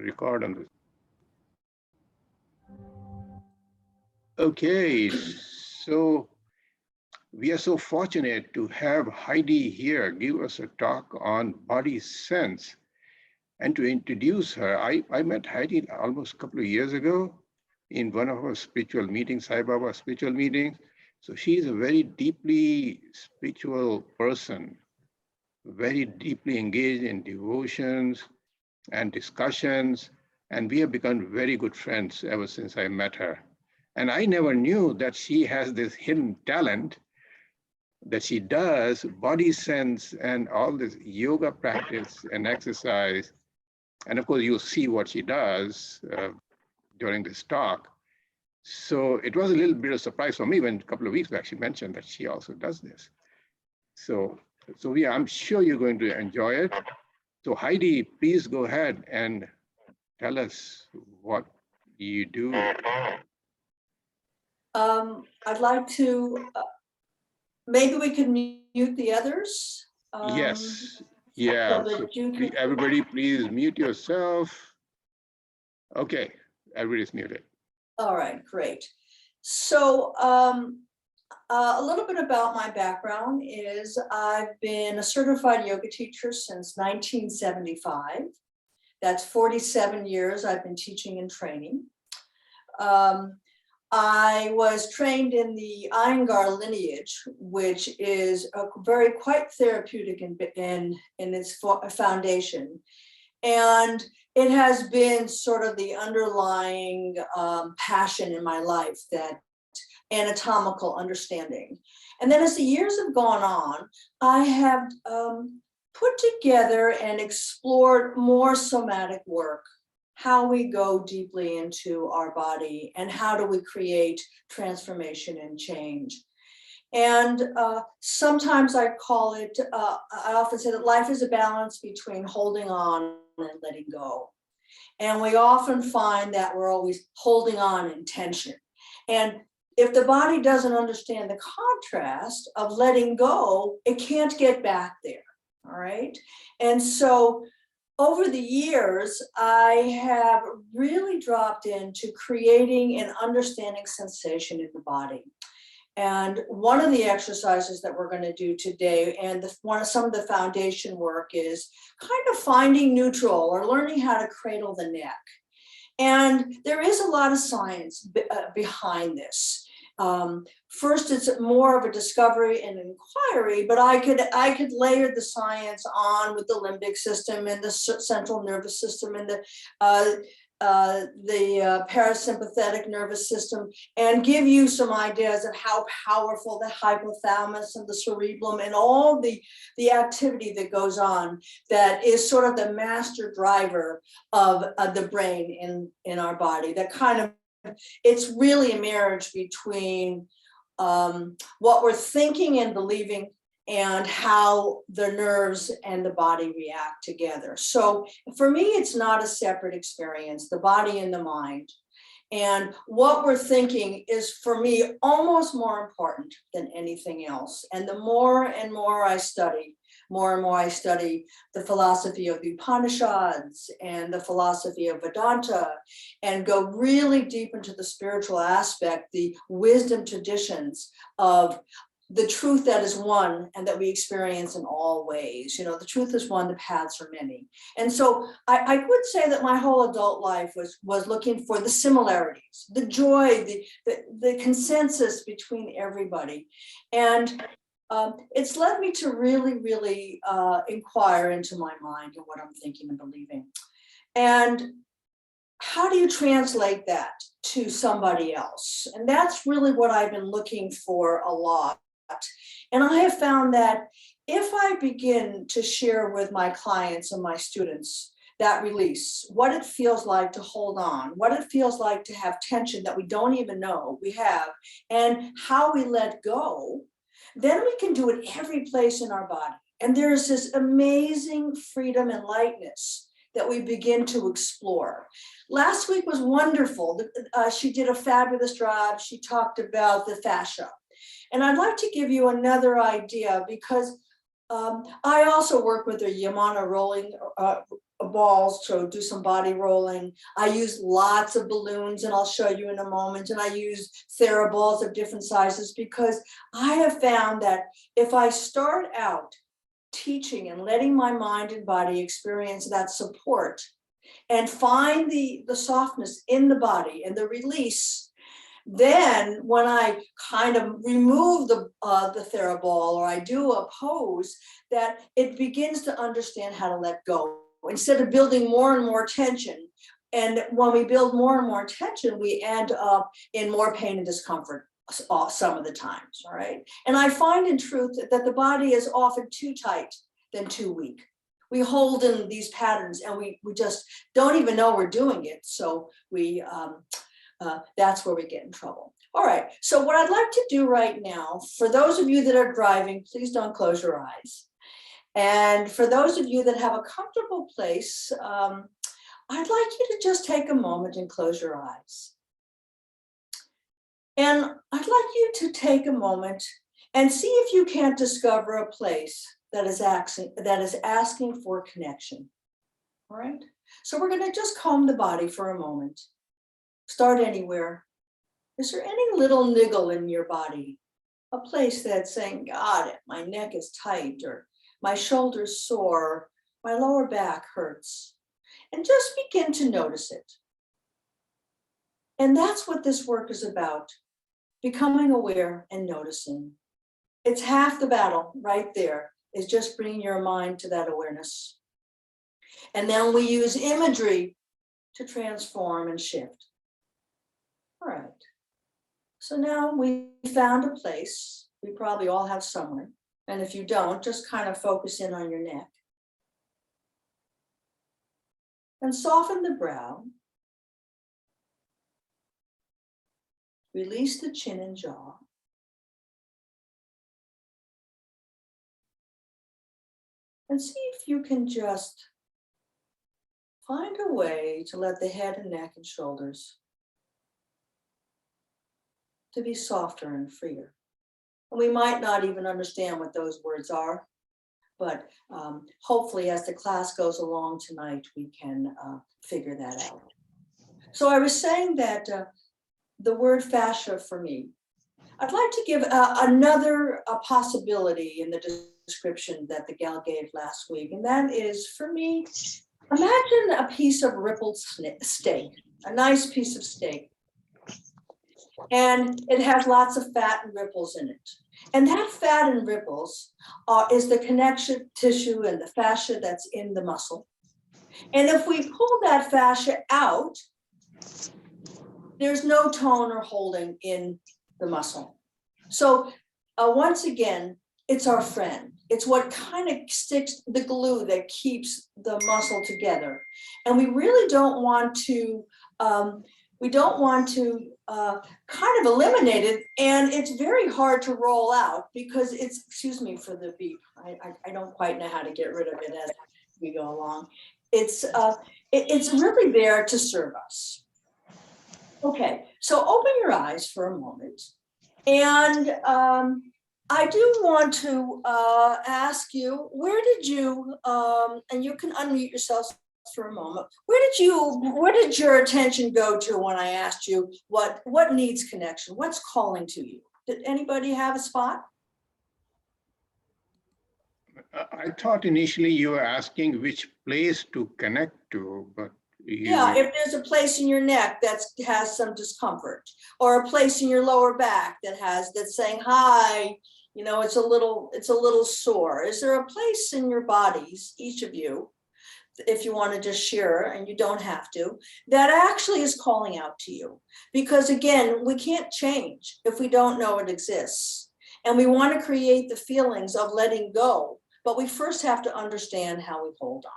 record on this. Okay, so we are so fortunate to have Heidi here give us a talk on BodySense. And to introduce her, I met Heidi almost a couple of years ago in one of our spiritual meetings, Sai Baba spiritual meetings. So she is a very deeply spiritual person, very deeply engaged in devotions and discussions. And we have become very good friends ever since I met her. And I never knew that she has this hidden talent that she does body sense and all this yoga practice and exercise. And of course, you'll see what she does during this talk. So it was a little bit of surprise for me when a couple of weeks back she mentioned that she also does this. So yeah, I'm sure you're going to enjoy it. So Heidi, please go ahead and tell us what you do. I'd like to, maybe we can mute the others. Yes, yeah. So everybody please mute yourself. Okay, everybody's muted. All right, great. So a little bit about my background is I've been a certified yoga teacher since 1975. That's 47 years I've been teaching and training. I was trained in the Iyengar lineage, which is very quite therapeutic in its foundation. And it has been sort of the underlying passion in my life, that anatomical understanding. And then as the years have gone on, I have put together and explored more somatic work, how we go deeply into our body and how do we create transformation and change. And sometimes I call it, I often say that life is a balance between holding on and letting go. And we often find that we're always holding on in tension. And if the body doesn't understand the contrast of letting go, it can't get back there, all right? And so over the years, I have really dropped into creating and understanding sensation in the body. And one of the exercises that we're going to do today, and some of the foundation work, is kind of finding neutral or learning how to cradle the neck. And there is a lot of science behind this. First, it's more of a discovery and inquiry, but I could layer the science on with the limbic system and the central nervous system and the parasympathetic nervous system, and give you some ideas of how powerful the hypothalamus and the cerebellum and all the activity that goes on, that is sort of the master driver of the brain in our body. That kind of, it's really a marriage between what we're thinking and believing and how the nerves and the body react together. So for me, it's not a separate experience, the body and the mind. And what we're thinking is, for me, almost more important than anything else. And the more and more I study, more and more I study the philosophy of the Upanishads and the philosophy of Vedanta, and go really deep into the spiritual aspect, the wisdom traditions of the truth that is one and that we experience in all ways. You know, the truth is one, the paths are many. And so I would say that my whole adult life was looking for the similarities, the joy, the consensus between everybody. And it's led me to really, really inquire into my mind and what I'm thinking and believing. And how do you translate that to somebody else? And that's really what I've been looking for a lot. And I have found that if I begin to share with my clients and my students that release, what it feels like to hold on, what it feels like to have tension that we don't even know we have, and how we let go, then we can do it every place in our body. And there's this amazing freedom and lightness that we begin to explore. Last week was wonderful. She did a fabulous job. She talked about the fascia. And I'd like to give you another idea, because I also work with the Yamana balls to do some body rolling. I use lots of balloons, and I'll show you in a moment. And I use TheraBalls of different sizes, because I have found that if I start out teaching and letting my mind and body experience that support and find the softness in the body and the release, then when I kind of remove the TheraBall, or I do a pose, that it begins to understand how to let go instead of building more and more tension. And when we build more and more tension, we end up in more pain and discomfort some of the times, all right? And I find in truth that the body is often too tight than too weak. We hold in these patterns and we just don't even know we're doing it. So we, that's where we get in trouble. All right, so what I'd like to do right now, for those of you that are driving, please don't close your eyes. And for those of you that have a comfortable place, I'd like you to just take a moment and close your eyes. And I'd like you to take a moment and see if you can't discover a place that is asking for connection. All right, so we're going to just comb the body for a moment. Start anywhere. Is there any little niggle in your body? A place that's saying, got it, my neck is tight, or my shoulder's sore, my lower back hurts. And just begin to notice it. And that's what this work is about, becoming aware and noticing. It's half the battle right there, is just bringing your mind to that awareness. And then we use imagery to transform and shift. All right, so now we found a place. We probably all have somewhere. And if you don't, just kind of focus in on your neck. And soften the brow. Release the chin and jaw. And see if you can just find a way to let the head and neck and shoulders to be softer and freer. And we might not even understand what those words are, but hopefully as the class goes along tonight, we can figure that out. So I was saying that the word fascia for me, I'd like to give another possibility in the description that the gal gave last week. And that is, for me, imagine a piece of rippled steak, a nice piece of steak. And it has lots of fat and ripples in it. And that fat and ripples is the connection tissue and the fascia that's in the muscle. And if we pull that fascia out, there's no tone or holding in the muscle. So once again, it's our friend. It's what kind of sticks the glue that keeps the muscle together. And we really don't want to, kind of eliminate it. And it's very hard to roll out because it's, excuse me for the beep. I don't quite know how to get rid of it as we go along. It's really there to serve us. Okay, so open your eyes for a moment. And I do want to ask you, where did you, and you can unmute yourself for a moment, where did your attention go to when I asked you what needs connection? What's calling to you? Did anybody have a spot? I thought initially you were asking which place to connect to, but yeah, if there's a place in your neck that has some discomfort, or a place in your lower back that's saying, hi, you know, it's a little sore. Is there a place in your bodies, each of you, if you want to just share, and you don't have to, that actually is calling out to you? Because again, we can't change if we don't know it exists. And we want to create the feelings of letting go, but we first have to understand how we hold on.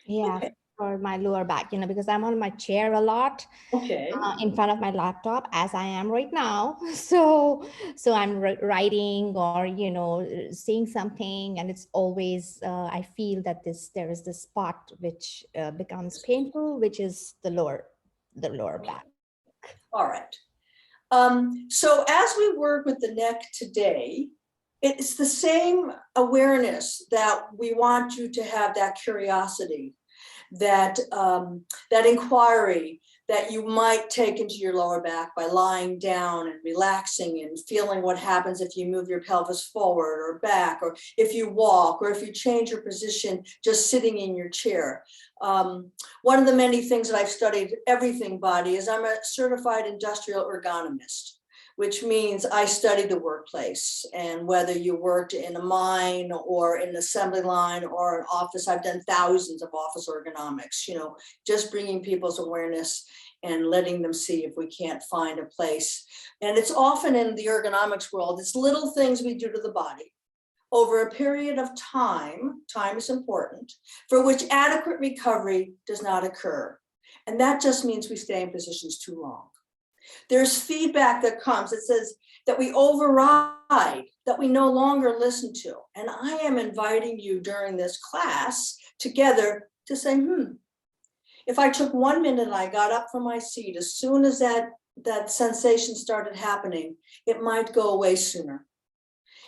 Yeah. Okay. For my lower back, because I'm on my chair a lot, okay, in front of my laptop, as I am right now. So I'm writing or, saying something, and it's always, I feel that there is this spot which becomes painful, which is the lower back. All right. So as we work with the neck today, it's the same awareness that we want you to have, that curiosity. that that inquiry that you might take into your lower back by lying down and relaxing and feeling what happens if you move your pelvis forward or back, or if you walk, or if you change your position just sitting in your chair. One of the many things that I've studied everything body is I'm a certified industrial ergonomist, which means I study the workplace, and whether you worked in a mine or in an assembly line or an office, I've done thousands of office ergonomics, you know, just bringing people's awareness and letting them see if we can't find a place. And it's often in the ergonomics world, it's little things we do to the body over a period of time is important, for which adequate recovery does not occur. And that just means we stay in positions too long. There's feedback that comes that says that we override, that we no longer listen to. And I am inviting you during this class together to say, if I took 1 minute and I got up from my seat, as soon as that sensation started happening, it might go away sooner.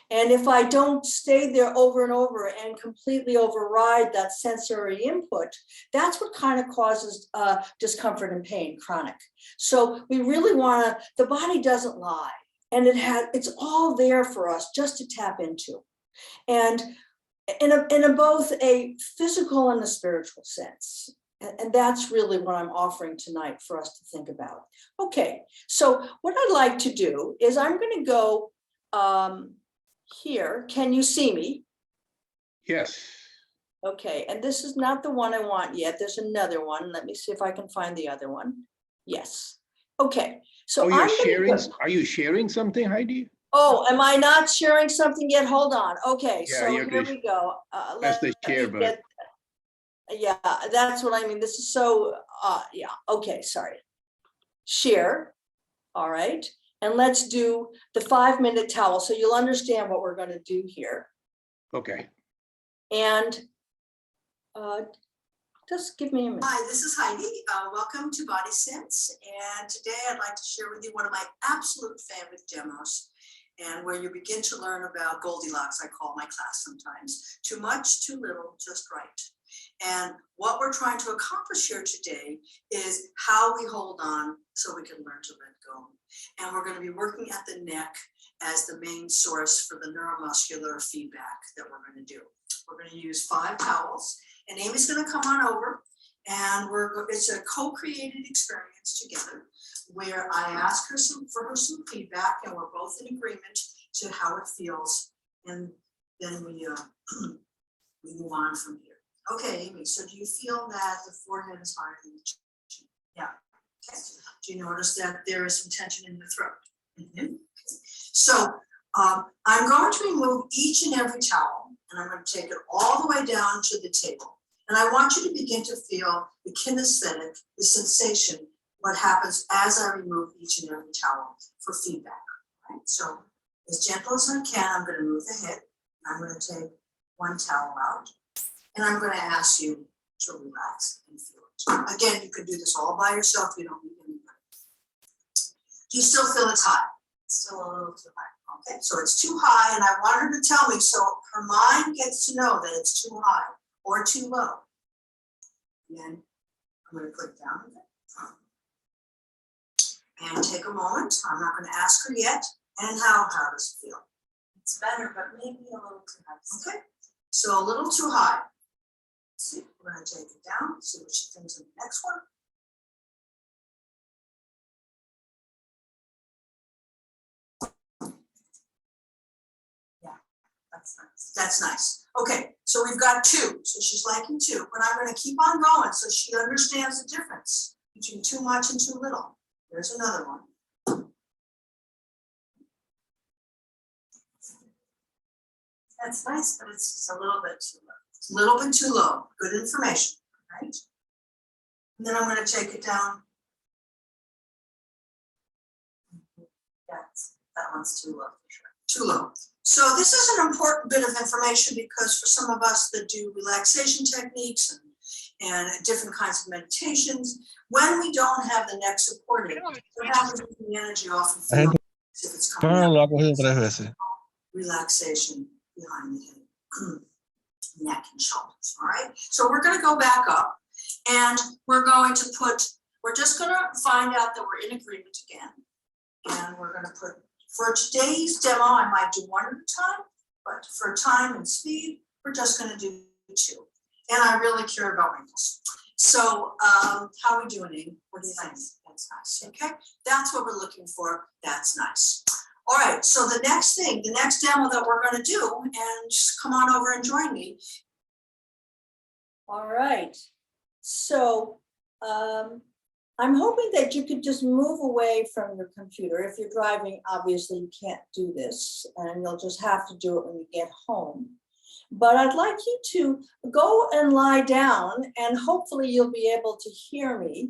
And if I don't stay there over and over and completely override that sensory input, that's what kind of causes discomfort and pain, chronic. So we really want to, the body doesn't lie, and it's all there for us just to tap into. And in both a physical and a spiritual sense. And that's really what I'm offering tonight for us to think about. Okay, so what I'd like to do is I'm going to go here. Can you see me? Yes. Okay, and this is not the one I want yet. There's another one. Let me see if I can find the other one. Yes. Okay, so Are you sharing something, Heidi? Oh, am I not sharing something yet? Hold on. Okay, Yeah, so here we go. That's the share button. Yeah, that's what I mean. This is so, yeah, okay, sorry. Share, all right. And let's do the 5-minute towel so you'll understand what we're going to do here. Okay. And just give me a minute. Hi, this is Heidi. Welcome to BodySense. And today I'd like to share with you one of my absolute favorite demos, and where you begin to learn about Goldilocks, I call my class sometimes. Too much, too little, just right. And what we're trying to accomplish here today is how we hold on so we can learn to let go. And we're going to be working at the neck as the main source for the neuromuscular feedback that we're going to do. We're going to use 5 towels, and Amy's going to come on over, and it's a co-created experience together where I ask her for her some feedback, and we're both in agreement to how it feels, and then we move on from here. Okay, Amy, so do you feel that the forehead is higher than the chin? Yeah. Okay. Do you notice that there is some tension in the throat? Mm-hmm. So I'm going to remove each and every towel, and I'm going to take it all the way down to the table. And I want you to begin to feel the kinesthetic, the sensation, what happens as I remove each and every towel for feedback. Right? So as gentle as I can, I'm going to move the head. I'm going to take 1 towel out, and I'm going to ask you to relax and feel it. Again, you can do this all by yourself. You don't need anybody. Do you still feel it's high? It's still a little too high. Okay, so it's too high, and I want her to tell me so her mind gets to know that it's too high or too low. And then I'm going to put it down again. And take a moment. I'm not going to ask her yet. And how does it feel? It's better, but maybe a little too high. Okay, so a little too high. Let's see, we're going to take it down, see what she thinks of the next one. That's nice. That's nice. Okay, so we've got 2. So she's liking 2, but I'm going to keep on going so she understands the difference between too much and too little. There's another one. That's nice, but it's just a little bit too low. It's a little bit too low. Good information, right? And then I'm going to take it down. That one's too low for sure. Too low. So this is an important bit of information because for some of us that do relaxation techniques and different kinds of meditations, when we don't have the neck supported, what happens is the energy often feels as if it's coming up. Relaxation behind the head, neck and shoulders, all right? So we're gonna go back up, And we're just going to find out that we're in agreement again. And we're going to put, for today's demo, I might do one at a time, but for time and speed, we're just going to do 2. And I really care about wrinkles. So how are we doing, Amy? What do you think? That's nice. Okay, that's what we're looking for. That's nice. All right, so the next demo that we're going to do, and just come on over and join me. All right. So I'm hoping that you could just move away from your computer. If you're driving, obviously you can't do this, and you'll just have to do it when you get home. But I'd like you to go and lie down, and hopefully you'll be able to hear me.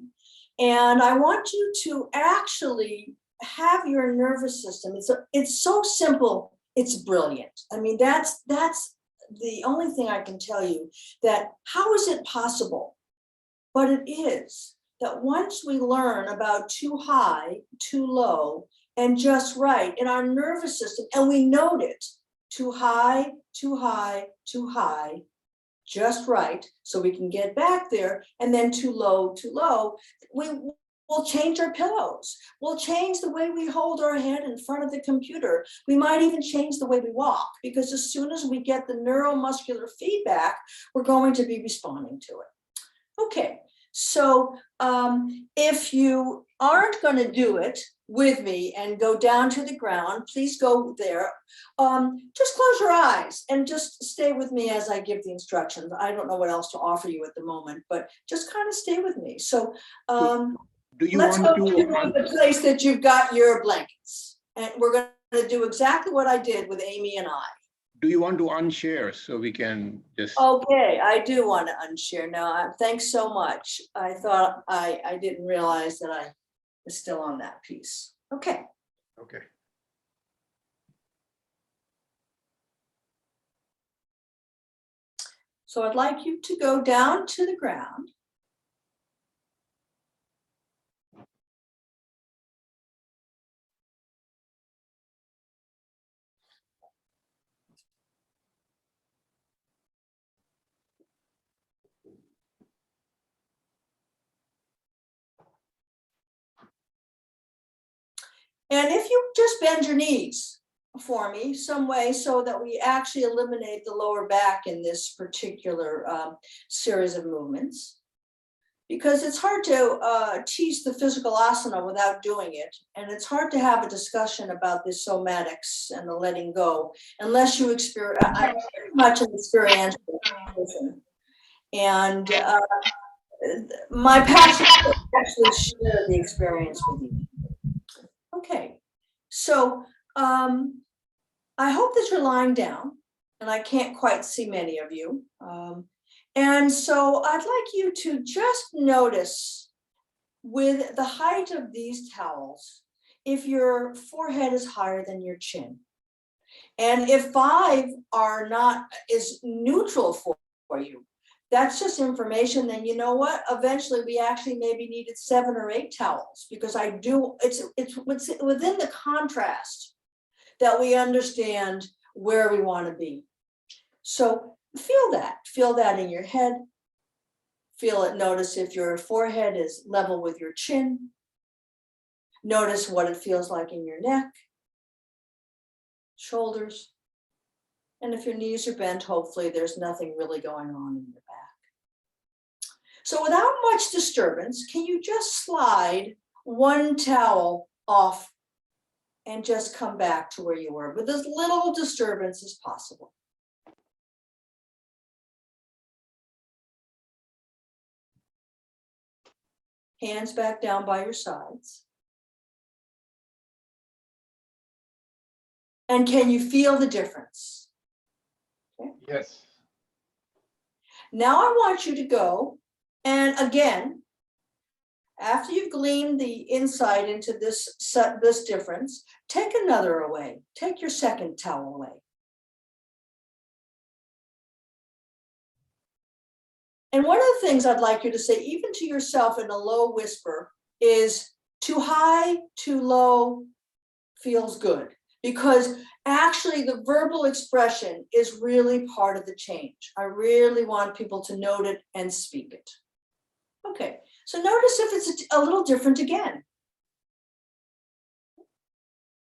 And I want you to actually have your nervous system. It's so simple, it's brilliant. I mean, that's the only thing I can tell you, that how is it possible? But it is, that once we learn about too high, too low, and just right in our nervous system, and we note it, too high, too high, too high, just right, so we can get back there, and then too low, we'll change our pillows. We'll change the way we hold our head in front of the computer. We might even change the way we walk, because as soon as we get the neuromuscular feedback, we're going to be responding to it. Okay, so if you aren't going to do it with me and go down to the ground, please go there. Just close your eyes and just stay with me as I give the instructions. I don't know what else to offer you at the moment, but just kind of stay with me. So do you let's want go to the place that you've got your blankets. And we're going to do exactly what I did with Amy and I. Do you want to unshare so we can just? Okay, I do want to unshare now. Thanks so much. I thought I didn't realize that I was still on that piece. Okay. Okay. So I'd like you to go down to the ground. And if you just bend your knees for me some way so that we actually eliminate the lower back in this particular series of movements. Because it's hard to teach the physical asana without doing it. And it's hard to have a discussion about the somatics and the letting go, unless you experience, I'm very much an experiential person. And my passion is to actually share the experience with you. Okay, so I hope that you're lying down, and I can't quite see many of you. And so I'd like you to just notice with the height of these towels, if your forehead is higher than your chin. And if 5 is neutral for you, that's just information, then you know what? Eventually we actually maybe needed 7 or 8 towels, because it's within the contrast that we understand where we want to be. So feel that in your head. Feel it, notice if your forehead is level with your chin. Notice what it feels like in your neck, shoulders. And if your knees are bent, hopefully there's nothing really going on in your back. So without much disturbance, can you just slide 1 towel off and just come back to where you were with as little disturbance as possible? Hands back down by your sides. And can you feel the difference? Okay. Yes. Now I want you to go, and again, after you've gleaned the insight into this difference, take another away. Take your second towel away. And one of the things I'd like you to say, even to yourself in a low whisper, is too high, too low feels good. Because actually the verbal expression is really part of the change. I really want people to note it and speak it. Okay, so notice if it's a little different again.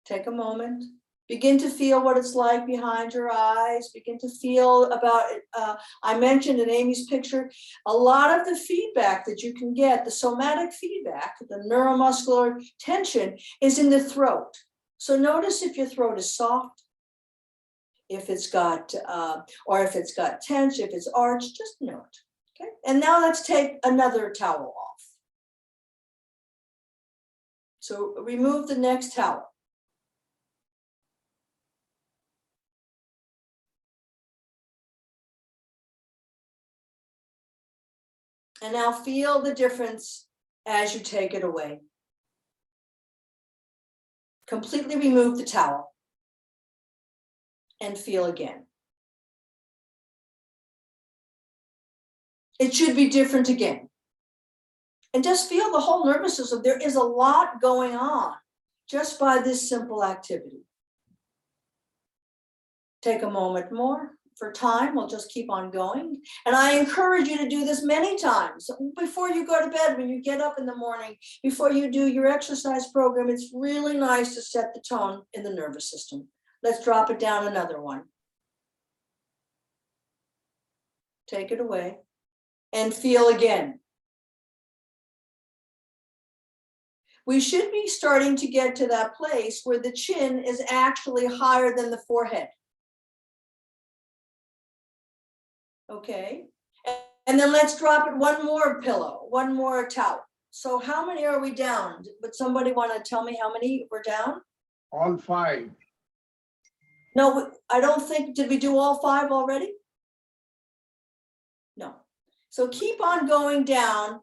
Take a moment. Begin to feel what it's like behind your eyes. Begin to feel about it. I mentioned in Amy's picture, a lot of the feedback that you can get, the somatic feedback, the neuromuscular tension is in the throat. So notice if your throat is soft, if it's got, or if it's got tension, if it's arched, just note. Okay, and now let's take another towel off. So remove the next towel. And now feel the difference as you take it away. Completely remove the towel and feel again. It should be different again. And just feel the whole nervous system. There is a lot going on just by this simple activity. Take a moment more. For time, we'll just keep on going. And I encourage you to do this many times before you go to bed, when you get up in the morning, before you do your exercise program. It's really nice to set the tone in the nervous system. Let's drop it down another one. Take it away and feel again. We should be starting to get to that place where the chin is actually higher than the forehead. Okay, and then let's drop it one more pillow, one more towel. So how many are we down? Would somebody want to tell me how many we're down? All 5. No, I don't think, did we do all 5 already? No. So keep on going down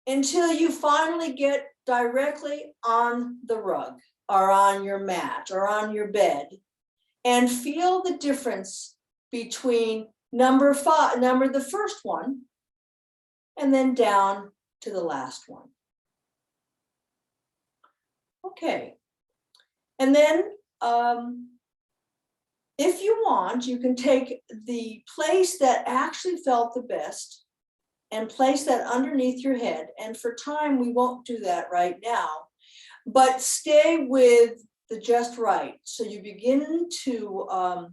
until you finally get directly on the rug or on your mat or on your bed, and feel the difference between number 5, the first one, and then down to the last one. Okay, and then if you want, you can take the place that actually felt the best and place that underneath your head. And for time, we won't do that right now, but stay with the just right. So you begin to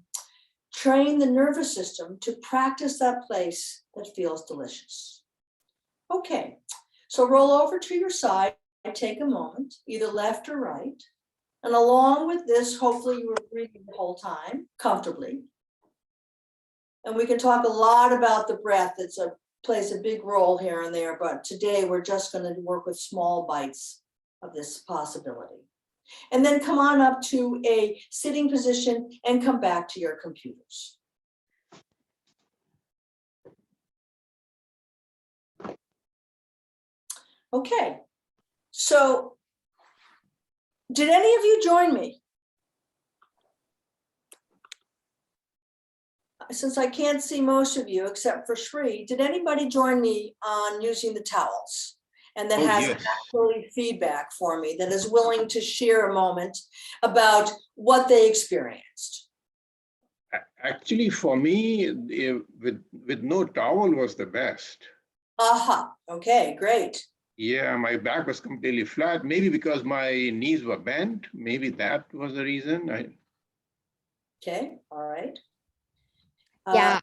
train the nervous system to practice that place that feels delicious. Okay, so roll over to your side, take a moment, either left or right. And along with this, hopefully you were breathing the whole time comfortably. And we can talk a lot about the breath. It plays a big role here and there, but today we're just going to work with small bites of this possibility. And then come on up to a sitting position and come back to your computers. Okay, so did any of you join me? Since I can't see most of you except for Shri, did anybody join me on using the towels? And that has yes. actually feedback for me, that is willing to share a moment about what they experienced. Actually, for me, with no towel was the best. Aha, okay, great. Yeah, my back was completely flat, maybe because my knees were bent. Maybe that was the reason. Okay, all right. Yeah,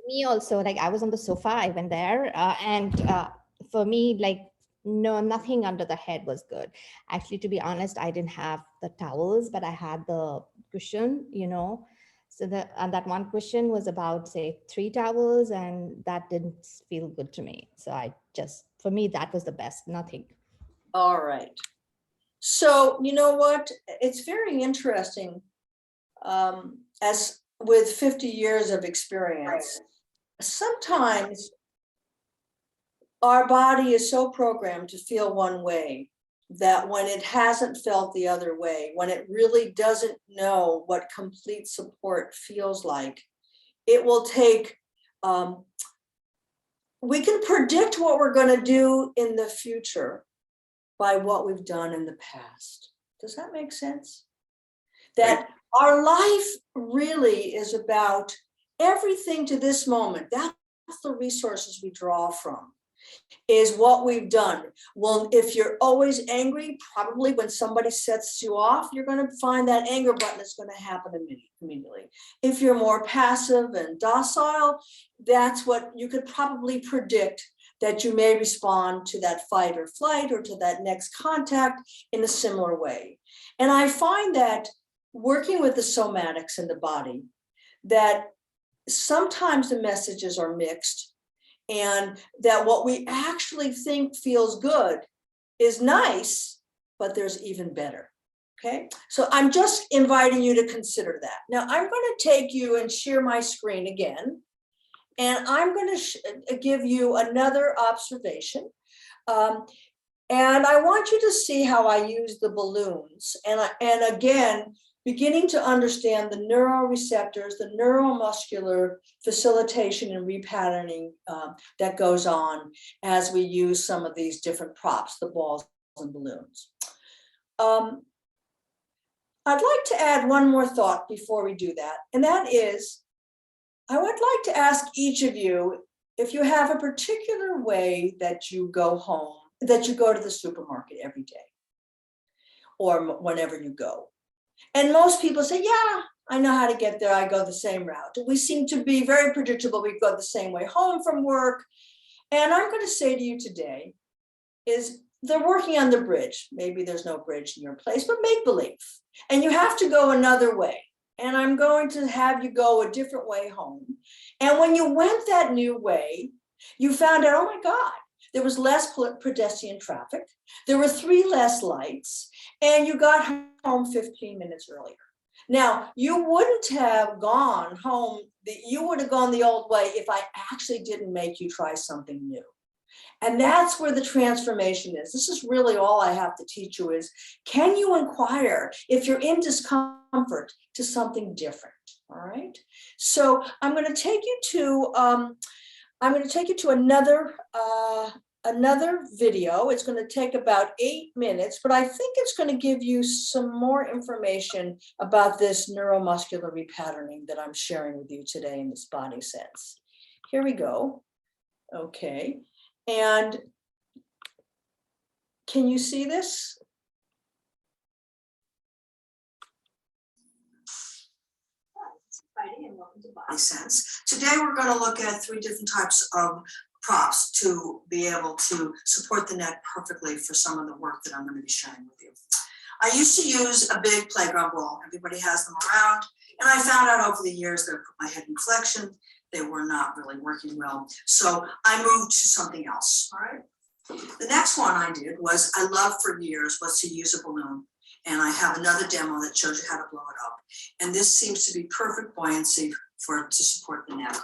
me also, like I was on the sofa, I went there, and for me, like, no, nothing under the head was good. Actually, to be honest, I didn't have the towels, but I had the cushion, So that one cushion was about, say, 3 towels, and that didn't feel good to me. So for me, that was the best, nothing. All right. So you know what? It's very interesting. As with 50 years of experience, sometimes our body is so programmed to feel one way that when it hasn't felt the other way, when it really doesn't know what complete support feels like, it will take, we can predict what we're going to do in the future by what we've done in the past. Does that make sense? That our life really is about everything to this moment. That's the resources we draw from, is what we've done. Well, if you're always angry, probably when somebody sets you off, you're going to find that anger button is going to happen immediately. If you're more passive and docile, that's what you could probably predict, that you may respond to that fight or flight or to that next contact in a similar way. And I find that working with the somatics in the body, that sometimes the messages are mixed, and that what we actually think feels good is nice, but there's even better. Okay, so I'm just inviting you to consider that. Now I'm going to take you and share my screen again, and I'm going to give you another observation. And I want you to see how I use the balloons. And again, beginning to understand the neuroreceptors, the neuromuscular facilitation and repatterning that goes on as we use some of these different props, the balls and balloons. I'd like to add one more thought before we do that, and that is, I would like to ask each of you if you have a particular way that you go home, that you go to the supermarket every day or whenever you go. And most people say, yeah, I know how to get there. I go the same route. We seem to be very predictable. We go the same way home from work. And I'm going to say to you today is they're working on the bridge. Maybe there's no bridge in your place, but make believe. And you have to go another way. And I'm going to have you go a different way home. And when you went that new way, you found out, oh my God, there was less pedestrian traffic. There were 3 less lights, and you got home 15 minutes earlier. Now, you wouldn't have gone home, you would have gone the old way if I actually didn't make you try something new. And that's where the transformation is. This is really all I have to teach you is, can you inquire if you're in discomfort to something different, all right? So I'm going to take you to another video. It's going to take about 8 minutes, but I think it's going to give you some more information about this neuromuscular repatterning that I'm sharing with you today in this BodySense. Here we go. Okay. And can you see this? Heidi, and welcome to BodySense. Today we're going to look at 3 different types of props to be able to support the neck perfectly for some of the work that I'm going to be sharing with you. I used to use a big playground ball. Everybody has them around. And I found out over the years that I put my head in flexion. They were not really working well. So I moved to something else, all right? The next one I did was, I loved for years, was to use a balloon. And I have another demo that shows you how to blow it up. And this seems to be perfect buoyancy to support the neck.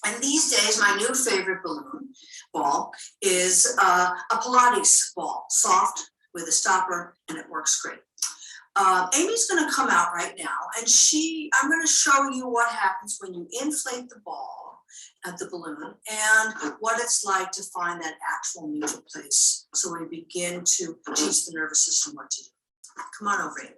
And these days, my new favorite balloon ball is a Pilates ball, soft with a stopper, and it works great. Amy's going to come out right now, and I'm going to show you what happens when you inflate the ball at the balloon and what it's like to find that actual neutral place. So we begin to teach the nervous system what to do. Come on over, Amy.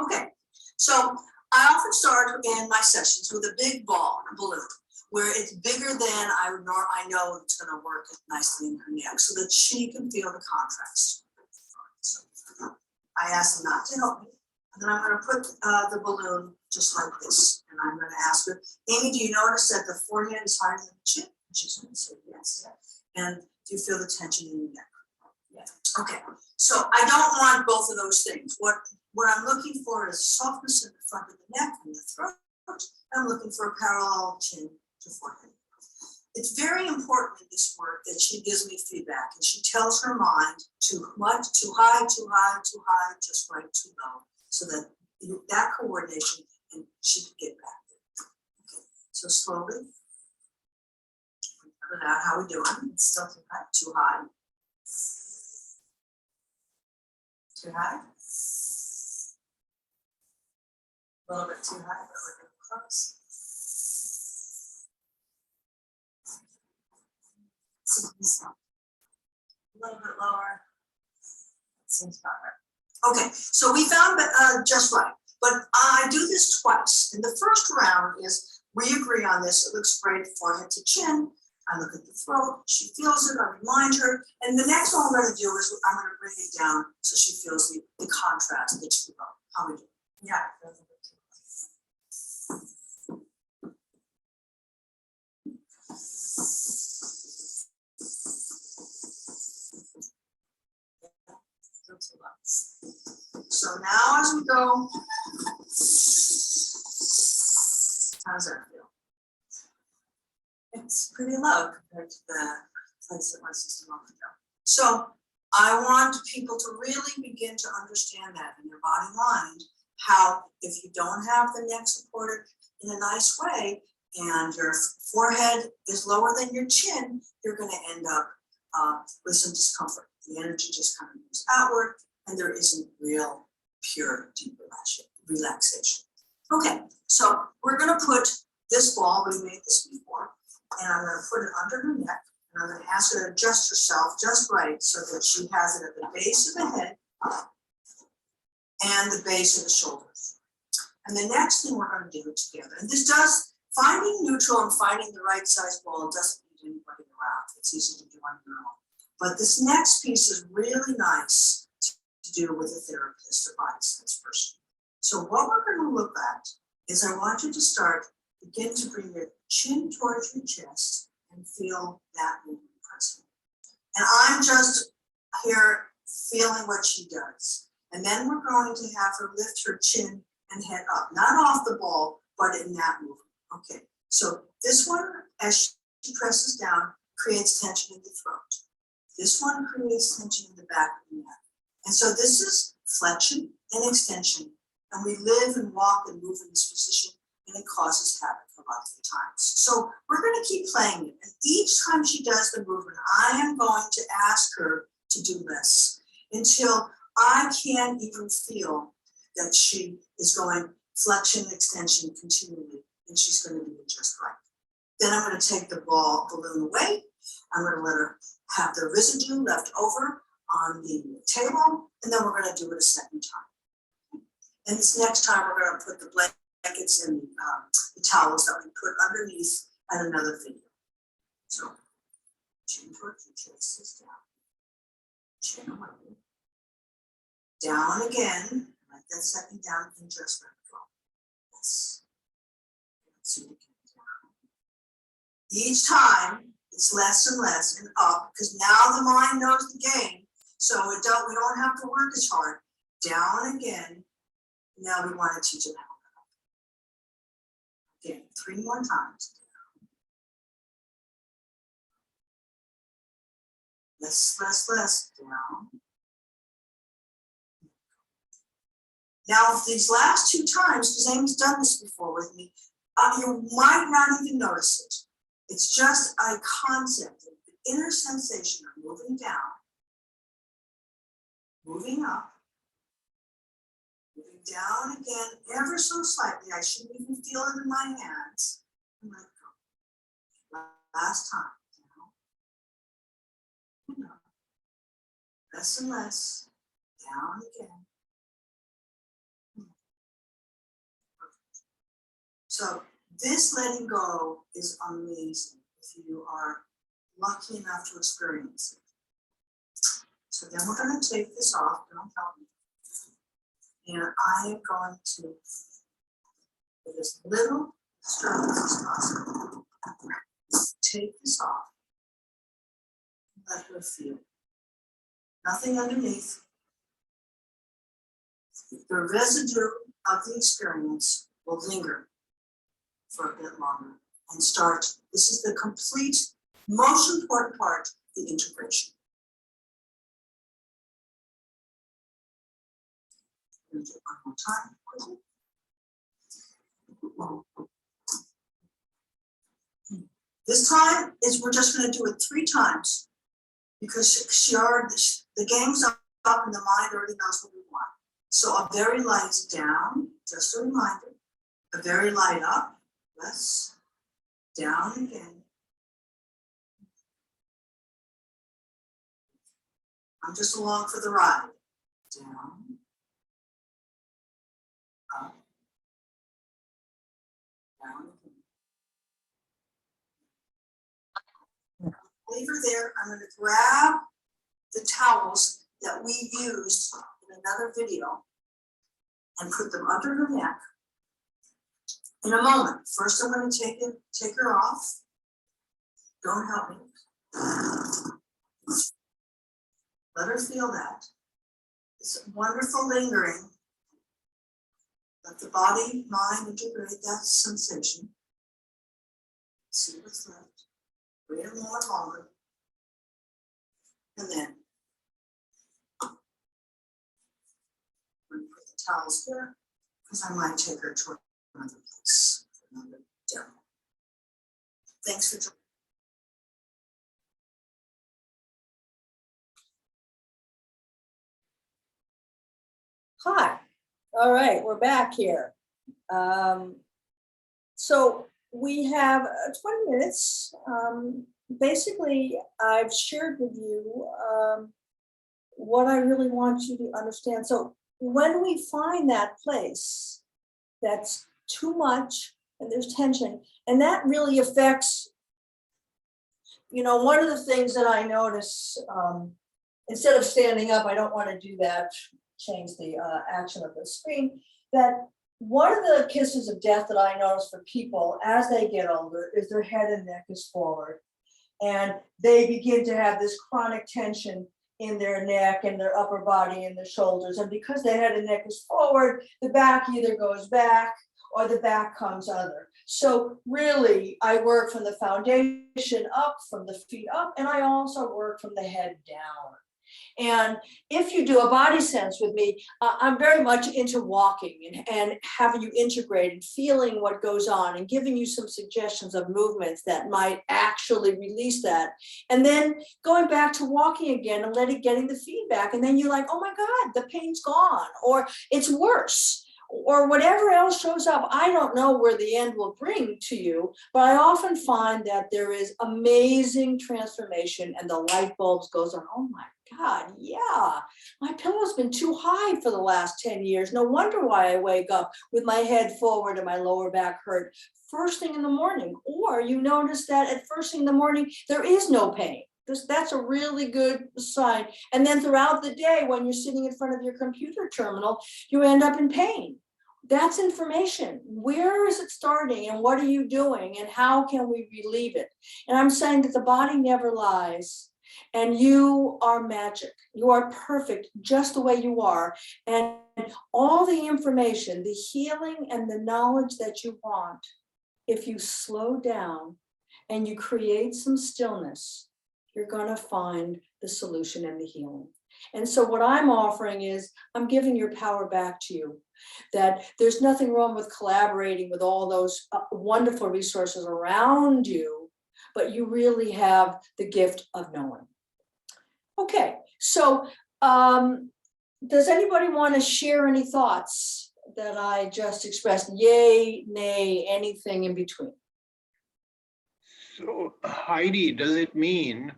Okay, so I often start in my sessions with a big balloon, where it's bigger than I know it's going to work nicely in her neck, so that she can feel the contrast. So I ask them not to help me, and then I'm going to put the balloon just like this, and I'm going to ask her, Amy, do you notice that the forehead is higher than the chin? And she's going to say yes. And do you feel the tension in your neck? Yeah. Okay, so I don't want both of those things. What I'm looking for is softness in the front of the neck and the throat. I'm looking for a parallel chin to forehead. It's very important in this work that she gives me feedback and she tells her mind too much, too high, too high, too high, just right, too low, so that that coordination and she can get back there. Okay, so slowly. Figure out how we doing. It's still too high, too high. Too high. A little bit too high, but we're getting close. A little bit lower. That seems about right. Okay, so we found just right, but I do this twice. In the first round is, we agree on this, it looks great, forehead to chin. I look at the throat, she feels it, I remind her. And the next one I'm gonna do is I'm gonna bring it down so she feels the contrast, the two. How we do? Yeah. So now as we go, how does that feel? It's pretty low compared to the place that my sister wants to go. So I want people to really begin to understand that in their body mind, how if you don't have the neck supported in a nice way and your forehead is lower than your chin, you're going to end up with some discomfort. The energy just kind of moves outward and there isn't real pure deep relaxation. Okay, so we're going to put this ball, we made this before, and I'm going to put it under her neck, and I'm going to ask her to adjust herself just right so that she has it at the base of the head and the base of the shoulders. And the next thing we're going to do together, and this does, finding neutral and finding the right size ball doesn't need anybody around. It's easy to do on your own. But this next piece is really nice to do with a therapist, a BodySense person. So what we're going to look at is I want you to begin to bring your chin towards your chest and feel that movement present. And I'm just here feeling what she does. And then we're going to have her lift her chin and head up, not off the ball, but in that movement. Okay, so this one, as she presses down, creates tension in the throat. This one creates tension in the back of the neck. And so this is flexion and extension. And we live and walk and move in this position, and it causes havoc a lot of the times. So we're going to keep playing it. And each time she does the movement, I am going to ask her to do less until I can't even feel that she is going flexion and extension continually, and she's going to do it just right. Then I'm going to take the balloon away. I'm going to let her have the residue left over on the table, and then we're going to do it a second time. And this next time, we're going to put the blankets and the towels that we put underneath at another video. So, chin towards your chest is down. Chin away. Down again. Like that second down and just let it go. Yes. So you can down. Each time, it's less and less and up, because now the mind knows the game. So we don't have to work as hard. Down again. Now we want to teach it how to go. Again, 3 more times. Less, down. Now, these last 2 times, because Amy's done this before with me, you might not even notice it. It's just a concept, an inner sensation of moving down, moving up, moving down again, ever so slightly. I shouldn't even feel it in my hands. And let go. Last time. Down. Less and less. Down again. So this letting go is amazing if you are lucky enough to experience it. So then we're going to take this off. Don't help me. And I am going to, with as little disturbance as possible, take this off and let her feel. Nothing underneath. The residue of the experience will linger for a bit longer and start. This is the complete, most important part, the integration. Do it one more time. This time we're just going to do it 3 times because the game's up and the mind already knows what we want. So a very light down, just a reminder. A very light up. Less, down again. I'm just along for the ride. Down, leave her there. I'm going to grab the towels that we used in another video and put them under her neck in a moment. First, I'm going to take her off. Don't help me. Let her feel that. It's wonderful lingering. Let the body, mind integrate that sensation. See what's left. Wait a moment longer. And then I'm going to put the towels there because I might take her to another place, another demo. Thanks for joining. Hi, all right, we're back here. So we have 20 minutes. Basically, I've shared with you what I really want you to understand. So when we find that place that's too much and there's tension, and that really affects, you know, one of the things that I notice, instead of standing up, I don't want to do that, change the action of the screen, that one of the kisses of death that I notice for people as they get older is their head and neck is forward. And they begin to have this chronic tension in their neck and their upper body and their shoulders. And because the head and neck is forward, the back either goes back or the back comes under. So really, I work from the foundation up, from the feet up, and I also work from the head down. And if you do a body sense with me, I'm very much into walking and having you integrate and feeling what goes on and giving you some suggestions of movements that might actually release that. And then going back to walking again and getting the feedback. And then you're like, oh my God, the pain's gone, or it's worse, or whatever else shows up. I don't know where the end will bring to you, but I often find that there is amazing transformation and the light bulbs goes on. Oh my God, yeah, my pillow's been too high for the last 10 years. No wonder why I wake up with my head forward and my lower back hurt first thing in the morning. Or you notice that at first thing in the morning, there is no pain. That's a really good sign. And then throughout the day, when you're sitting in front of your computer terminal, you end up in pain. That's information. Where is it starting and what are you doing and how can we relieve it? And I'm saying that the body never lies. And you are magic. You are perfect just the way you are. And all the information, the healing and the knowledge that you want, if you slow down and you create some stillness, you're going to find the solution and the healing. And so what I'm offering is I'm giving your power back to you, that there's nothing wrong with collaborating with all those wonderful resources around you, but you really have the gift of knowing. Okay, so does anybody want to share any thoughts that I just expressed? Yay, nay, anything in between? So Heidi, does it mean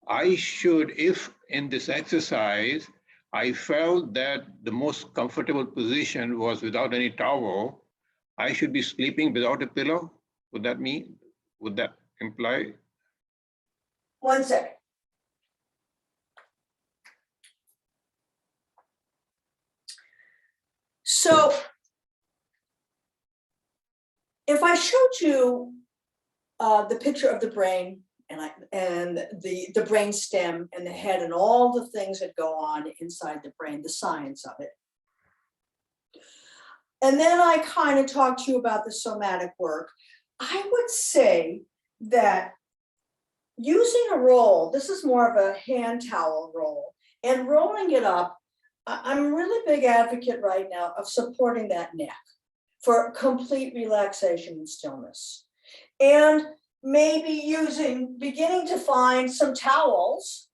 I should, if in this exercise, I felt that the most comfortable position was without any towel, I should be sleeping without a pillow? Would that imply? 1 second. So if I showed you the picture of the brain and the brain stem and the head and all the things that go on inside the brain, the science of it. And then I kind of talk to you about the somatic work. I would say that using a roll, this is more of a hand towel roll, and rolling it up, I'm a really big advocate right now of supporting that neck for complete relaxation and stillness. And maybe beginning to find some towels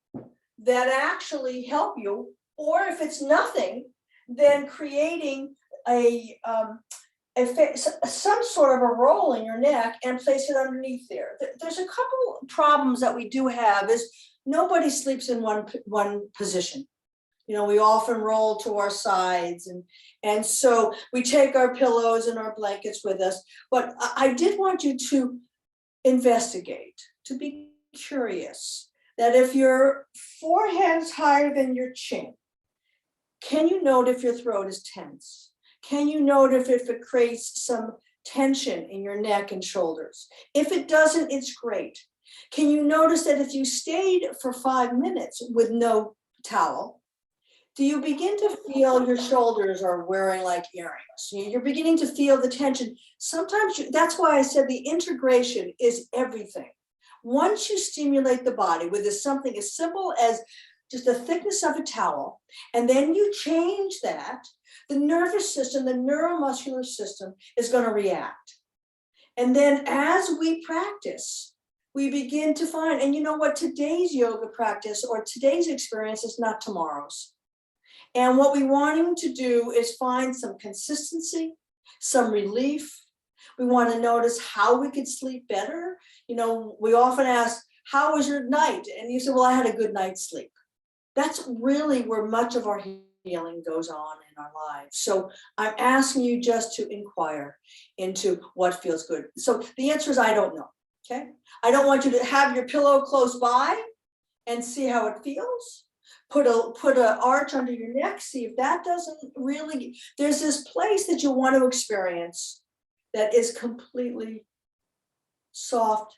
that actually help you, or if it's nothing, then creating some sort of a roll in your neck and place it underneath there. There's a couple problems that we do have is nobody sleeps in one position. You know, we often roll to our sides and so we take our pillows and our blankets with us. But I did want you to investigate, to be curious that if your forehead is higher than your chin, can you note if your throat is tense? Can you note if it creates some tension in your neck and shoulders? If it doesn't, it's great. Can you notice that if you stayed for 5 minutes with no towel, do you begin to feel your shoulders are wearing like earrings? You're beginning to feel the tension. Sometimes that's why I said the integration is everything. Once you stimulate the body with something as simple as just the thickness of a towel, and then you change that, the nervous system, the neuromuscular system is going to react. And then as we practice, we begin to find, and you know what, today's yoga practice or today's experience is not tomorrow's. And what we want to do is find some consistency, some relief. We want to notice how we could sleep better. You know, we often ask, how was your night? And you say, well, I had a good night's sleep. That's really where much of our healing goes on in our lives. So I'm asking you just to inquire into what feels good. So the answer is, I don't know, okay? I don't want you to have your pillow close by and see how it feels. Put a arch under your neck, see if that doesn't really, there's this place that you want to experience that is completely soft.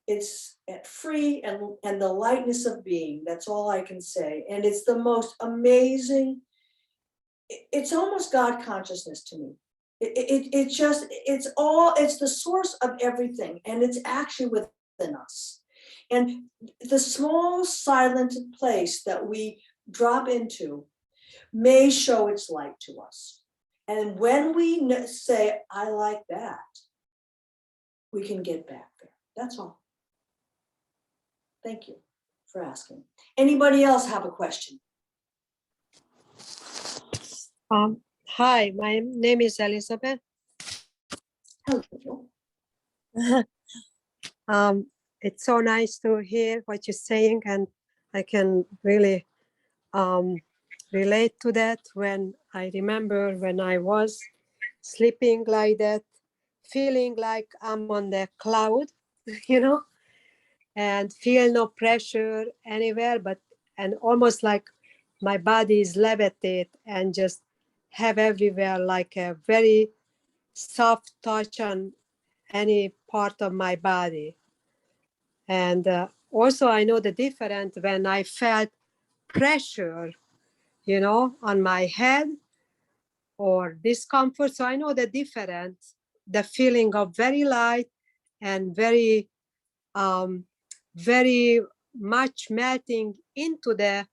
It's free and the lightness of being. That's all I can say. And it's the most amazing, it's almost God consciousness to me. It's the source of everything. And it's actually within us. And the small silent place that we drop into may show its light to us. And when we say, I like that, we can get back there. That's all. Thank you for asking. Anybody else have a question? Hi, my name is Elizabeth. Hello. It's so nice to hear what you're saying, and I can really relate to that. When I remember when I was sleeping like that, feeling like I'm on the cloud, you know, and feel no pressure anywhere, and almost like my body is levitate and just have everywhere like a very soft touch on any part of my body. And also I know the difference when I felt pressure, you know, on my head or discomfort. So I know the difference, the feeling of very light and very, very much melting into the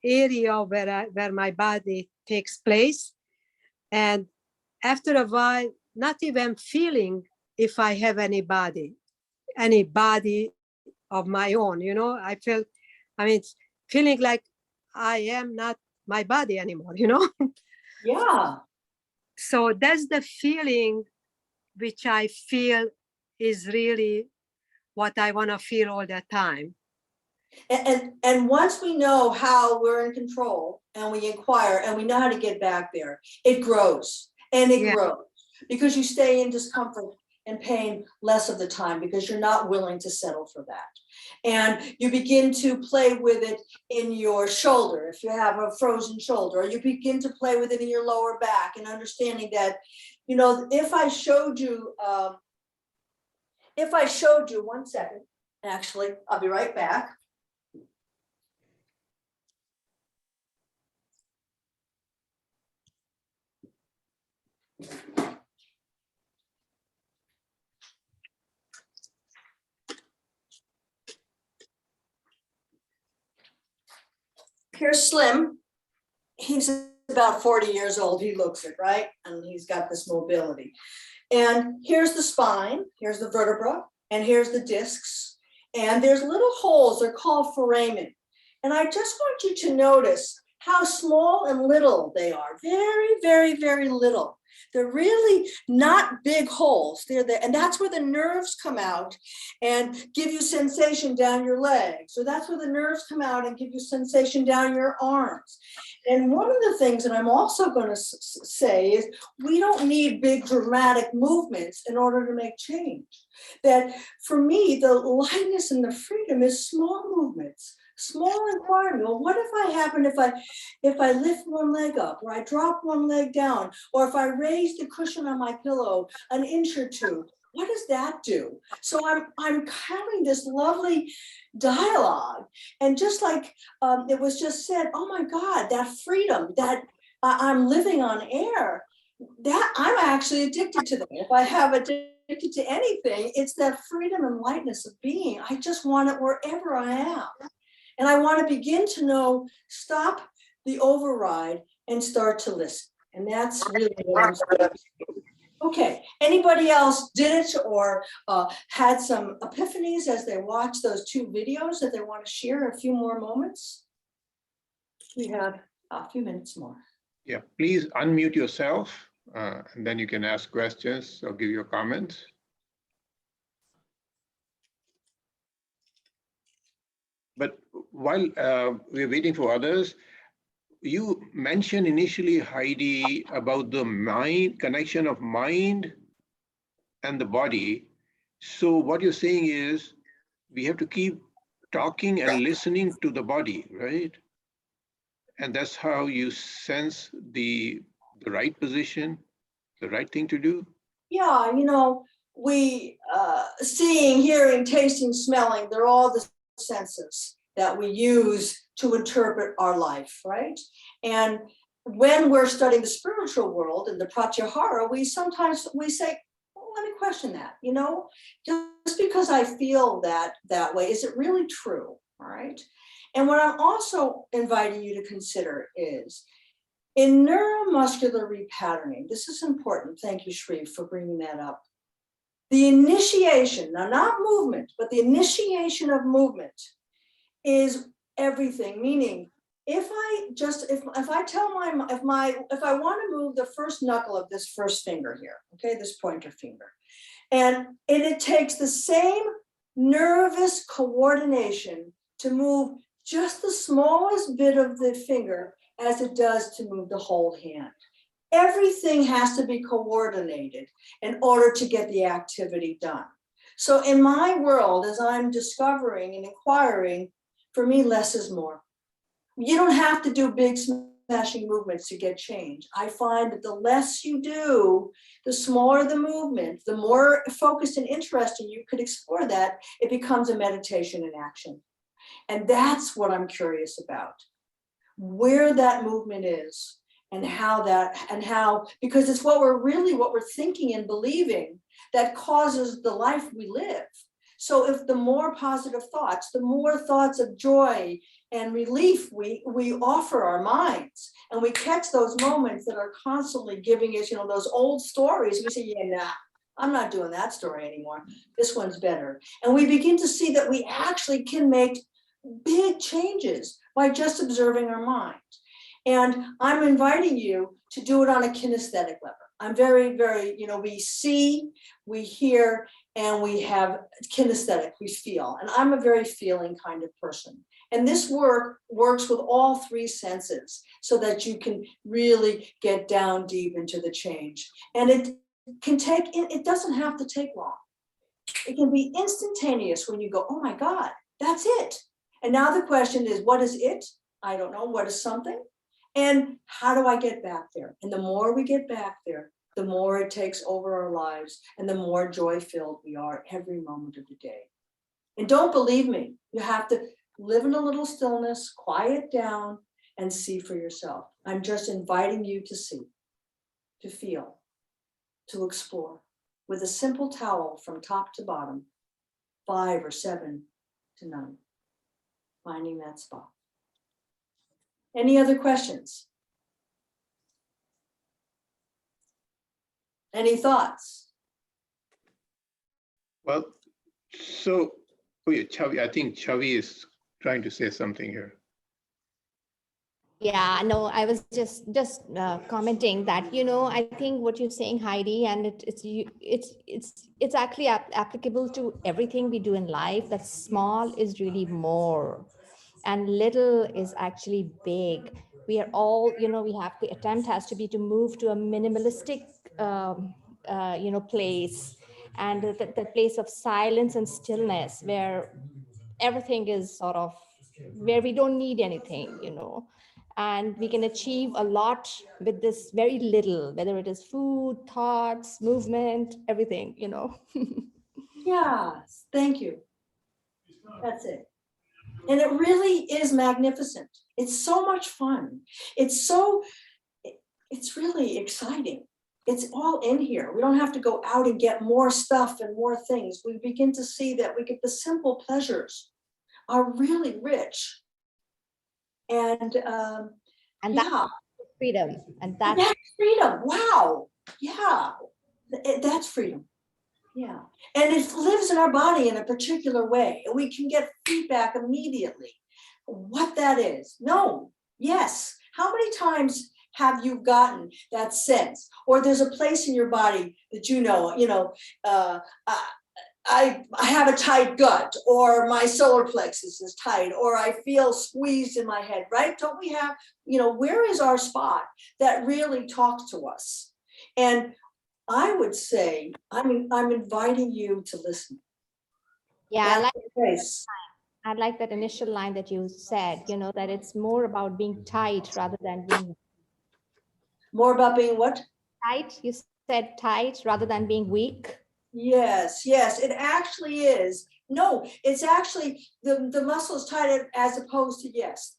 area where my body takes place. And after a while, not even feeling if I have any body of my own, you know, it's feeling like I am not my body anymore, you know? Yeah. So that's the feeling which I feel is really what I want to feel all the time. And once we know how we're in control and we inquire and we know how to get back there, it grows and it grows because you stay in discomfort and pain less of the time because you're not willing to settle for that. And you begin to play with it in your shoulder if you have a frozen shoulder, or you begin to play with it in your lower back and understanding that, you know, if I showed you, 1 second, actually, I'll be right back. Here's Slim. He's about 40 years old. He looks it, right? And he's got this mobility. And here's the spine, here's the vertebra, and here's the discs. And there's little holes, they're called foramen. And I just want you to notice how small and little they are. Very, very, very little. They're really not big holes. They're there, and that's where the nerves come out and give you sensation down your legs. So that's where the nerves come out and give you sensation down your arms. And one of the things that I'm also going to say is we don't need big dramatic movements in order to make change. That for me, the lightness and the freedom is small movements. Small and quiet. Well, what if I happen if I lift one leg up, or I drop one leg down, or if I raise the cushion on my pillow an inch or two? What does that do? So I'm having this lovely dialogue, and just like it was just said, oh my God, that freedom, that I'm living on air, that I'm actually addicted to that. If I have addicted to anything, it's that freedom and lightness of being. I just want it wherever I am. And I want to begin to know, stop the override and start to listen. And that's really what I'm saying. Okay, anybody else did it or had some epiphanies as they watched those 2 videos that they want to share a few more moments? We have a few minutes more. Yeah, please unmute yourself and then you can ask questions or give your comments. But while we're waiting for others, you mentioned initially, Heidi, about the mind, connection of mind and the body. So what you're saying is we have to keep talking and listening to the body, right? And that's how you sense the right position, the right thing to do? Yeah, you know, we seeing, hearing, tasting, smelling, they're all the senses that we use to interpret our life, right? And when we're studying the spiritual world and the pratyahara, we sometimes say, well, let me question that, you know, just because I feel that way, is it really true? All right. And what I'm also inviting you to consider is in neuromuscular repatterning, this is important. Thank you, Shri, for bringing that up. The initiation, now not movement, but the initiation of movement is everything. Meaning, if I tell if I want to move the first knuckle of this first finger here, okay, this pointer finger, and it takes the same nervous coordination to move just the smallest bit of the finger as it does to move the whole hand. Everything has to be coordinated in order to get the activity done. So in my world, as I'm discovering and inquiring, for me, less is more. You don't have to do big smashing movements to get change. I find that the less you do, the smaller the movement, the more focused and interesting you could explore that, it becomes a meditation in action. And that's what I'm curious about. Where that movement is and how, because it's what we're thinking and believing that causes the life we live. So if the more positive thoughts, the more thoughts of joy and relief we offer our minds, and we catch those moments that are constantly giving us, you know, those old stories, we say, yeah, nah, I'm not doing that story anymore. This one's better. And we begin to see that we actually can make big changes by just observing our mind. And I'm inviting you to do it on a kinesthetic level. I'm very, very, you know, we see, we hear, and we have kinesthetic, we feel. And I'm a very feeling kind of person. And this work works with all 3 senses so that you can really get down deep into the change. And it can take, it doesn't have to take long. It can be instantaneous when you go, oh my God, that's it. And now the question is, what is it? I don't know. What is something? And how do I get back there? And the more we get back there, the more it takes over our lives and the more joy-filled we are every moment of the day. And don't believe me, you have to live in a little stillness, quiet down, and see for yourself. I'm just inviting you to see, to feel, to explore with a simple towel from top to bottom, 5 or 7 to 9, finding that spot. Any other questions? Any thoughts? Well, so, oh yeah, Chavi, I think Chavi is trying to say something here. Yeah, no, I was just commenting that, I think what you're saying, Heidi, and it's actually applicable to everything we do in life. That small is really more, and little is actually big. We are all, we have the attempt has to be to move to a minimalistic, place, and the place of silence and stillness, where everything is sort of where we don't need anything, and we can achieve a lot with this very little, whether it is food, thoughts, movement, everything. Yes, thank you. That's it. And it really is magnificent. It's so much fun. It's really exciting. It's all in here. We don't have to go out and get more stuff and more things. We begin to see that we get the simple pleasures are really rich. And And yeah, that's freedom. And that's that's freedom. Wow. Yeah, that's freedom. Yeah. And it lives in our body in a particular way. And we can get feedback immediately. What that is. No. Yes. How many times have you gotten that sense? Or there's a place in your body that I have a tight gut, or my solar plexus is tight, or I feel squeezed in my head, right? Don't we have, where is our spot that really talks to us? And I would say, I'm inviting you to listen. yeah, That's the place. I like that initial line that you said, that it's more about being tight rather than being More about being what? tight. You said tight rather than being weak. Yes, it actually is. No, it's actually the muscle is tight as opposed to yes,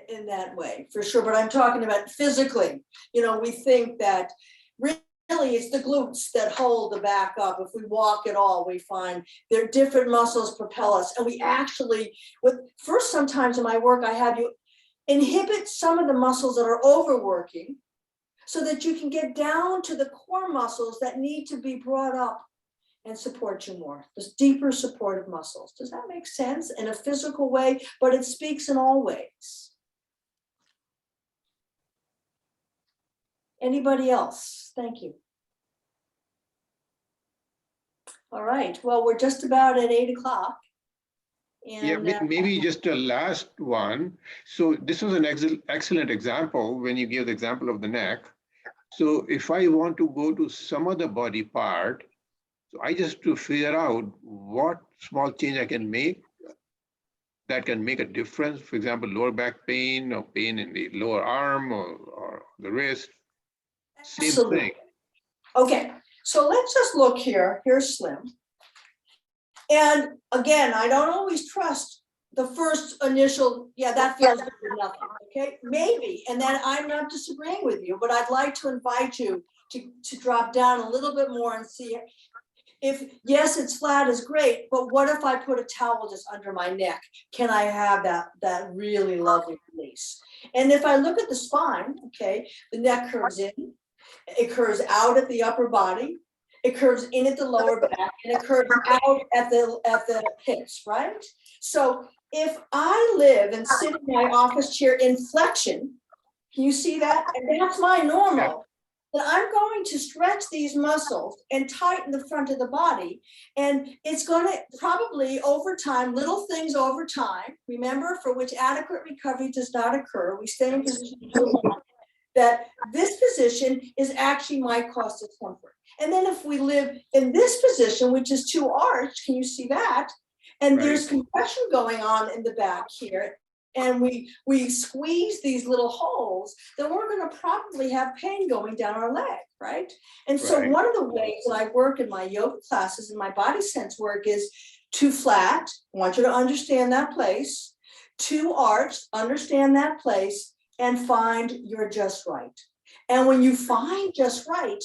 in that way, for sure. But I'm talking about physically. We think that really it's the glutes that hold the back up. If we walk at all, we find there are different muscles propel us. And we actually, sometimes in my work, I have you inhibit some of the muscles that are overworking so that you can get down to the core muscles that need to be brought up and support you more. Those deeper supportive muscles. Does that make sense? In a physical way, but it speaks in all ways. Anybody else? Thank you. All right, well, we're just about at 8 o'clock. And Yeah, maybe just a last one. So this was an excellent example when you gave the example of the neck. So if I want to go to some other body part, so I just to figure out what small change I can make that can make a difference. For example, lower back pain or pain in the lower arm or the wrist. Same absolutely. thing. Okay, so let's just look here. Here's Slim. And again, I don't always trust the first initial, yeah, that feels good enough. Okay, maybe, and then I'm not disagreeing with you, but I'd like to invite you to drop down a little bit more and see if, yes, it's flat is great, but what if I put a towel just under my neck? Can I have that really lovely release? And if I look at the spine, okay, the neck curves in, it curves out at the upper body, it curves in at the lower back, and it curves out at the hips, right? So if I live and sit in my office chair in flexion, can you see that? And that's my normal. Then I'm going to stretch these muscles and tighten the front of the body. And it's going to probably over time, little things over time, remember, for which adequate recovery does not occur. We stay in position that this position is actually my cause discomfort. And then if we live in this position, which is too arched, can you see that? And Right. There's compression going on in the back here. And we squeeze these little holes, then we're going to probably have pain going down our leg, right? And so Right. one of the ways that I work in my yoga classes and my BodySense work is too flat. I want you to understand that place. Too arched, understand that place, and find you're just right. And when you find just right,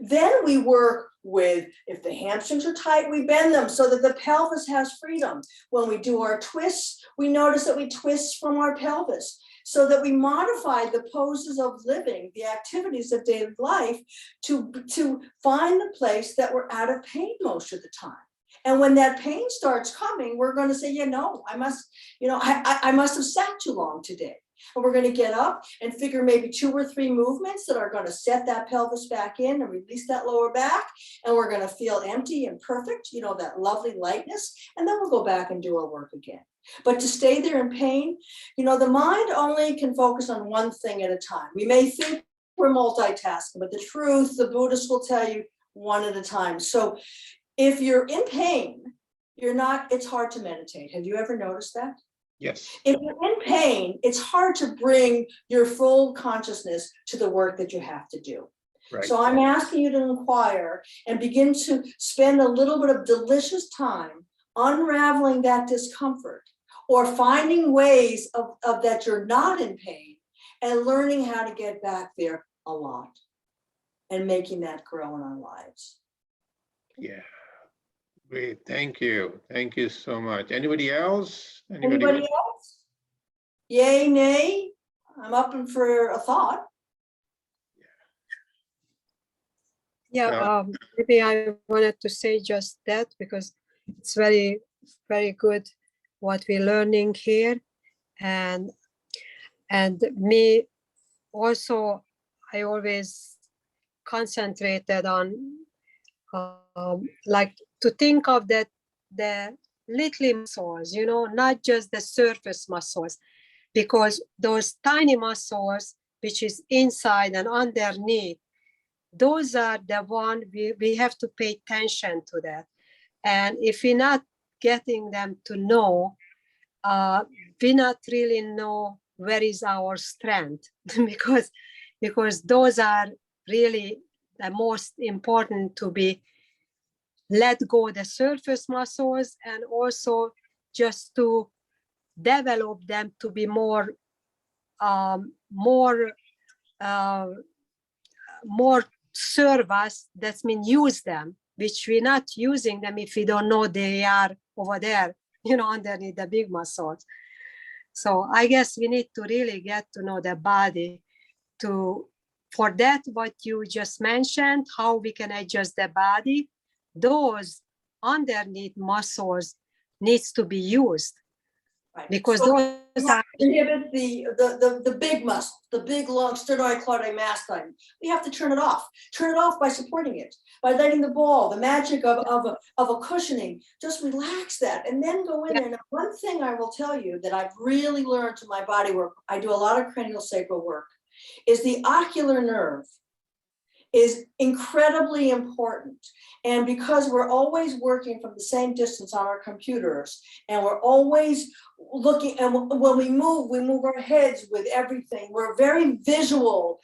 then we work with, if the hamstrings are tight, we bend them so that the pelvis has freedom. When we do our twists, we notice that we twist from our pelvis so that we modify the poses of living, the activities of daily life to find the place that we're out of pain most of the time. And when that pain starts coming, we're going to say, I must have sat too long today. And we're going to get up and figure maybe 2 or 3 movements that are going to set that pelvis back in and release that lower back. And we're going to feel empty and perfect, you know, that lovely lightness. And then we'll go back and do our work again. But to stay there in pain, you know, the mind only can focus on one thing at a time. We may think we're multitasking, but the truth, the Buddhists will tell you, one at a time. So if you're in pain, it's hard to meditate. Have you ever noticed that? Yes. If you're in pain, it's hard to bring your full consciousness to the work that you have to do. Right. So I'm asking you to inquire and begin to spend a little bit of delicious time unraveling that discomfort or finding ways of that you're not in pain and learning how to get back there a lot and making that grow in our lives. Yeah. Great. Thank you. Thank you so much. Anybody else? Anybody else? Yay, nay? I'm up for a thought. Yeah, maybe I wanted to say just that because it's very, very good what we're learning here. And me also, I always concentrated on like to think of that the little muscles, you know, not just the surface muscles, because those tiny muscles, which is inside and underneath, those are the one we have to pay attention to that. And if we're not getting them to know, we not really know where is our strength because those are really the most important to be let go the surface muscles and also just to develop them to be more serve us. That means use them, which we're not using them if we don't know they are over there, you know, underneath the big muscles. So I guess we need to really get to know the body for that, what you just mentioned, how we can adjust the body, those underneath muscles needs to be used. Right. Because so those are inhibit the big muscle, the big long sternocleidomastoid. We have to turn it off. Turn it off by supporting it, by letting the ball, the magic of a cushioning, just relax that and then go in there. Now, one thing I will tell you that I've really learned through my body work, I do a lot of cranial sacral work, is the ocular nerve is incredibly important. And because we're always working from the same distance on our computers, and we're always looking, and when we move our heads with everything. We're very visual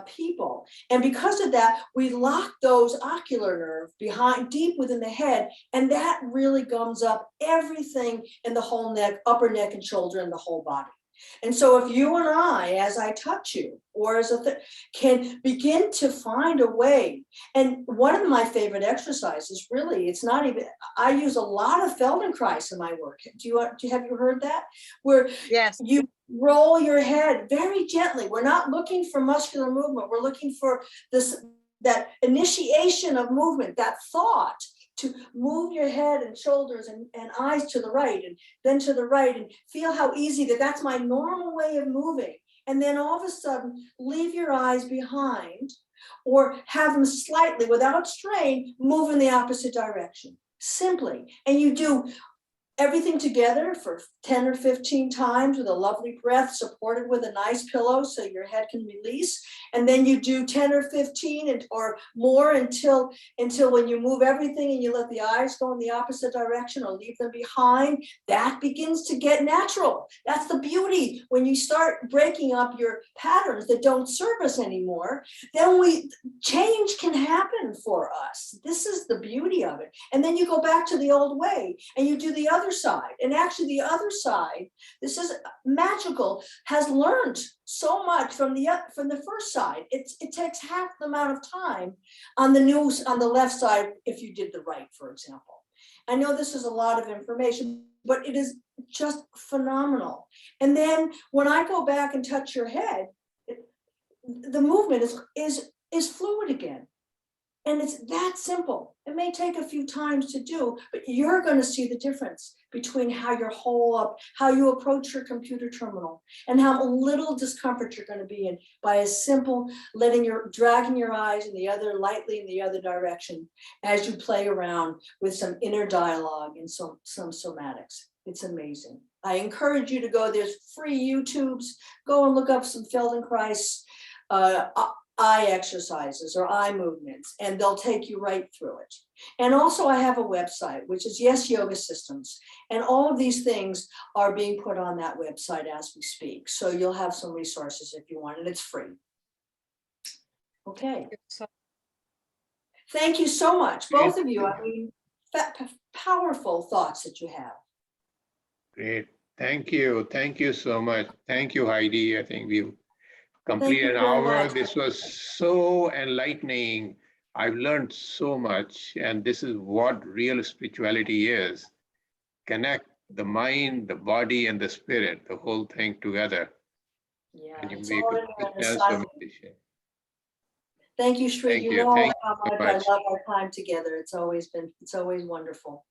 people. And because of that, we lock those ocular nerve behind, deep within the head, and that really gums up everything in the whole neck, upper neck and shoulder, and the whole body. And so if you and I, as I touch you, or as can begin to find a way, and one of my favorite exercises, really, it's not even, I use a lot of Feldenkrais in my work. Have you heard that? Where yes, you roll your head very gently. We're not looking for muscular movement. We're looking for that initiation of movement, that thought to move your head and shoulders and eyes to the right and then to the right, and feel how easy that's my normal way of moving. And then all of a sudden, leave your eyes behind or have them slightly, without strain, move in the opposite direction, simply. And you do everything together for 10 or 15 times with a lovely breath, supported with a nice pillow so your head can release. And then you do 10 or 15 or more until when you move everything and you let the eyes go in the opposite direction or leave them behind, that begins to get natural. That's the beauty. When you start breaking up your patterns that don't serve us anymore, then change can happen for us. This is the beauty of it. And then you go back to the old way and you do the other side. And actually the other side, this is magical, has learned so much from the first side. It takes half the amount of time on the left side if you did the right, for example. I know this is a lot of information, but it is just phenomenal. And then when I go back and touch your head, the movement is fluid again. And it's that simple. It may take a few times to do, but you're going to see the difference between how your whole up, how you approach your computer terminal, and how little discomfort you're going to be in by a simple dragging your eyes in the other lightly in the other direction as you play around with some inner dialogue and some somatics. It's amazing. I encourage you to go. There's free YouTubes. Go and look up some Feldenkrais eye exercises or eye movements, and they'll take you right through it. And also I have a website, which is Yes Yoga Systems. And all of these things are being put on that website as we speak. So you'll have some resources if you want, and it's free. Okay. So Thank you so much, both of you. I mean, powerful thoughts that you have. Great. Thank you. Thank you so much. Thank you, Heidi. I think we've completed an very hour. much. This was so enlightening. I've learned so much, and this is what real spirituality is. Connect the mind, the body, and the spirit, the whole thing together. Yeah, And you it's make all a in there. good transformation. Thank you, Sri. Thank You you. know Thank how you so much I much. love our time together. It's always wonderful.